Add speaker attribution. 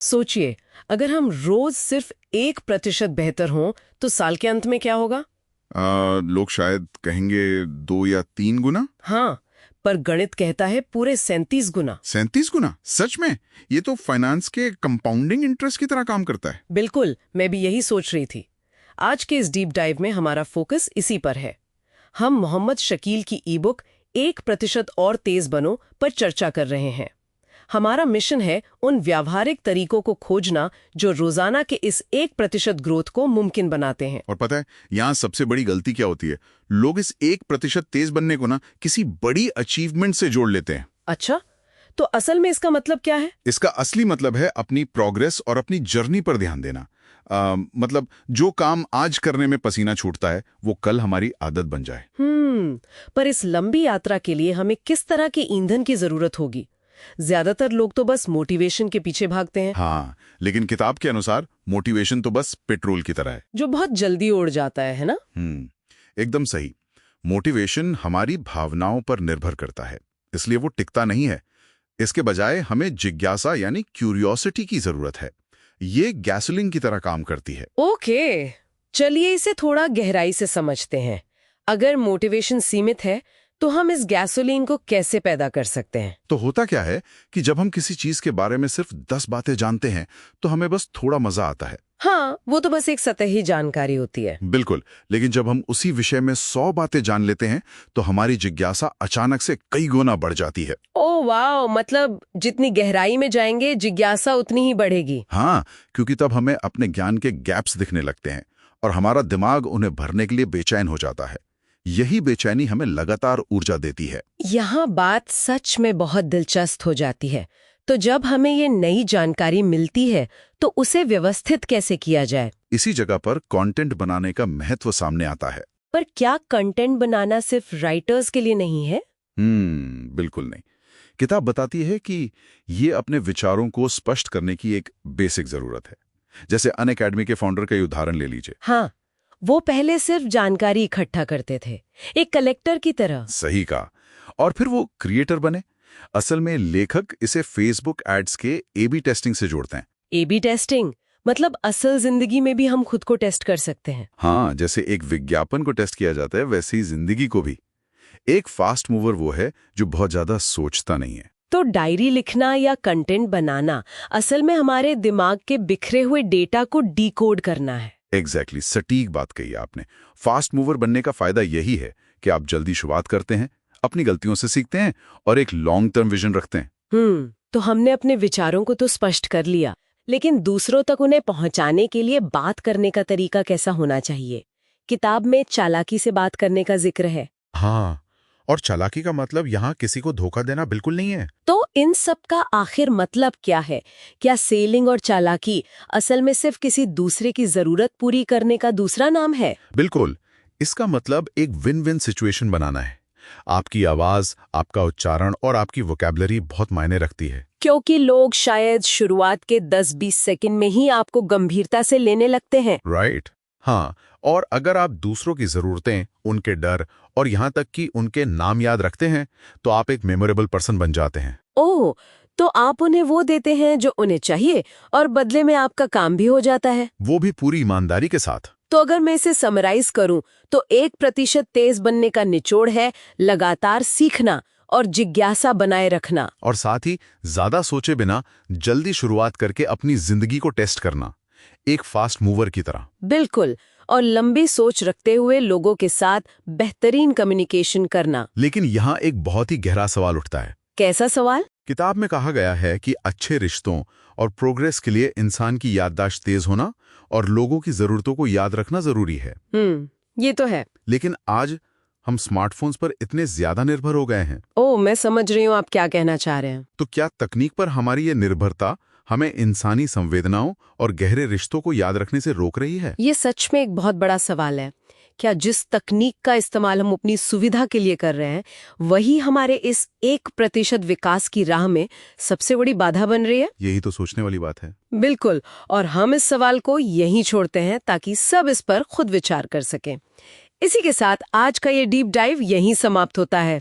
Speaker 1: सोचिए, अगर हम रोज सिर्फ 1% बेहतर हों तो साल के अंत में क्या होगा?
Speaker 2: लोग शायद कहेंगे 2 या 3 गुना।
Speaker 1: हाँ, पर गणित कहता है पूरे 37 गुना।
Speaker 2: 37 गुना? सच में? ये तो फाइनेंस के कंपाउंडिंग इंटरेस्ट की तरह काम करता है।
Speaker 1: बिल्कुल, मैं भी यही सोच रही थी। आज के इस डीप डाइव में हमारा फोकस इसी पर है। हम मोहम्मद शकील की ई बुक 1% और तेज बनो पर चर्चा कर रहे हैं। हमारा मिशन है उन व्यावहारिक तरीकों को खोजना जो रोजाना के इस 1% ग्रोथ को मुमकिन बनाते हैं।
Speaker 2: और पता है यहाँ सबसे बड़ी गलती क्या होती है? लोग इस 1% तेज बनने को ना किसी बड़ी अचीवमेंट से जोड़ लेते हैं।
Speaker 1: अच्छा, तो असल में इसका मतलब क्या है?
Speaker 2: इसका असली मतलब है अपनी प्रोग्रेस और अपनी जर्नी पर ध्यान देना। मतलब जो काम आज करने में पसीना छूटता है वो कल हमारी आदत बन जाए।
Speaker 1: पर इस लंबी यात्रा के लिए हमें किस तरह के ईंधन की जरूरत होगी? ज्यादातर लोग तो बस मोटिवेशन के पीछे भागते हैं।
Speaker 2: हाँ, लेकिन किताब के अनुसार मोटिवेशन तो बस पेट्रोल की तरह है
Speaker 1: जो बहुत जल्दी उड़ जाता है ना?
Speaker 2: एकदम सही। मोटिवेशन हमारी भावनाओं पर निर्भर करता है, इसलिए वो टिकता नहीं है। इसके बजाय हमें जिज्ञासा यानी क्यूरियोसिटी की जरूरत है। ये गैसोलीन की तरह काम करती है।
Speaker 1: ओके, चलिए इसे थोड़ा गहराई से समझते हैं। अगर मोटिवेशन सीमित है तो हम इस गैसोलीन को कैसे पैदा कर सकते हैं?
Speaker 2: तो होता क्या है कि जब हम किसी चीज के बारे में सिर्फ 10 बातें जानते हैं तो हमें बस थोड़ा मजा आता है।
Speaker 1: हाँ, वो तो बस एक सतही जानकारी होती है।
Speaker 2: बिल्कुल, लेकिन जब हम उसी विषय में 100 बातें जान लेते हैं तो हमारी जिज्ञासा अचानक से कई गुना बढ़ जाती है।
Speaker 1: ओह वाह, मतलब जितनी गहराई में जाएंगे जिज्ञासा उतनी ही बढ़ेगी।
Speaker 2: हाँ, क्योंकि तब हमें अपने ज्ञान के गैप्स दिखने लगते हैं और हमारा दिमाग उन्हें भरने के लिए बेचैन हो जाता है। यही बेचैनी हमें लगातार ऊर्जा देती है।
Speaker 1: यहाँ बात सच में बहुत दिलचस्प हो जाती है। तो जब हमें ये नई जानकारी मिलती है तो उसे व्यवस्थित कैसे किया जाए?
Speaker 2: इसी जगह पर कंटेंट बनाने का महत्व सामने आता है।
Speaker 1: पर क्या कंटेंट बनाना सिर्फ राइटर्स के लिए नहीं है?
Speaker 2: बिल्कुल नहीं। किताब बताती है कि ये अपने विचारों को स्पष्ट करने की एक बेसिक जरूरत है। जैसे अनअकैडमी के फाउंडर का उदाहरण ले लीजिए।
Speaker 1: हाँ, वो पहले सिर्फ जानकारी इकट्ठा करते थे, एक कलेक्टर की तरह।
Speaker 2: सही कहा। और फिर वो क्रिएटर बने। असल में लेखक इसे फेसबुक एड्स के ए-बी टेस्टिंग से जोड़ते हैं।
Speaker 1: ए-बी टेस्टिंग मतलब असल जिंदगी में भी हम खुद को टेस्ट कर सकते हैं।
Speaker 2: हाँ, जैसे एक विज्ञापन को टेस्ट किया जाता है वैसे ही जिंदगी को भी। एक फास्ट मूवर वो है जो बहुत ज्यादा सोचता नहीं है।
Speaker 1: तो डायरी लिखना या कंटेंट बनाना असल में हमारे दिमाग के बिखरे हुए डेटा को डिकोड करना है।
Speaker 2: एग्जैक्टली, सटीक बात कही आपने। फास्ट मूवर बनने का फायदा यही है कि आप जल्दी शुरुआत करते हैं, अपनी गलतियों से सीखते हैं और एक लॉन्ग टर्म विजन रखते हैं।
Speaker 1: तो हमने अपने विचारों को तो स्पष्ट कर लिया, लेकिन दूसरों तक उन्हें पहुंचाने के लिए बात करने का तरीका कैसा होना चाहिए? किताब में चालाकी से बात करने का जिक्र है।
Speaker 2: हाँ, और चालाकी का मतलब यहाँ किसी को धोखा देना बिल्कुल नहीं है।
Speaker 1: तो इन सब का आखिर मतलब क्या है? क्या सेलिंग और चालाकी असल में सिर्फ किसी दूसरे की जरूरत पूरी करने का दूसरा नाम है?
Speaker 2: बिल्कुल, इसका मतलब एक विन विन सिचुएशन बनाना है। आपकी आवाज, आपका उच्चारण और आपकी वोकैबुलरी बहुत मायने रखती है।
Speaker 1: क्योंकि लोग शायद शुरुआत के 10-20 सेकंड में ही आपको गंभीरता से लेने लगते हैं।
Speaker 2: राइट। हाँ, और अगर आप दूसरों की जरूरतें, उनके डर और यहाँ तक कि उनके नाम याद रखते हैं तो आप एक मेमोरेबल पर्सन बन जाते हैं।
Speaker 1: ओह, तो आप उन्हें वो देते हैं जो उन्हें चाहिए और बदले में आपका काम भी हो जाता है।
Speaker 2: वो भी पूरी ईमानदारी के साथ।
Speaker 1: तो अगर मैं इसे समराइज करूं तो 1% तेज बनने का निचोड़ है लगातार सीखना और जिज्ञासा बनाए रखना,
Speaker 2: और साथ ही ज्यादा सोचे बिना जल्दी शुरुआत करके अपनी जिंदगी को टेस्ट करना, एक फास्ट मूवर की तरह।
Speaker 1: बिल्कुल, और लंबी सोच रखते हुए लोगों के साथ बेहतरीन कम्युनिकेशन करना।
Speaker 2: लेकिन यहाँ एक बहुत ही गहरा सवाल उठता है।
Speaker 1: कैसा सवाल?
Speaker 2: किताब में कहा गया है कि अच्छे रिश्तों और प्रोग्रेस के लिए इंसान की याददाश्त तेज होना और लोगों की जरूरतों को याद रखना जरूरी है।
Speaker 1: ये तो है।
Speaker 2: लेकिन आज हम स्मार्टफोन्स पर इतने ज्यादा निर्भर हो गए हैं।
Speaker 1: ओह, मैं समझ रही हूँ आप क्या कहना चाह रहे हैं।
Speaker 2: तो क्या तकनीक पर हमारी ये निर्भरता हमें इंसानी संवेदनाओं और गहरे रिश्तों को याद रखने से रोक रही है?
Speaker 1: ये सच में एक बहुत बड़ा सवाल है। क्या जिस तकनीक का इस्तेमाल हम अपनी सुविधा के लिए कर रहे हैं वही हमारे इस 1% विकास की राह में सबसे बड़ी बाधा बन रही है?
Speaker 2: यही तो सोचने वाली बात है।
Speaker 1: बिल्कुल, और हम इस सवाल को यहीं छोड़ते हैं ताकि सब इस पर खुद विचार कर सकें। इसी के साथ आज का ये डीप डाइव यहीं समाप्त होता है।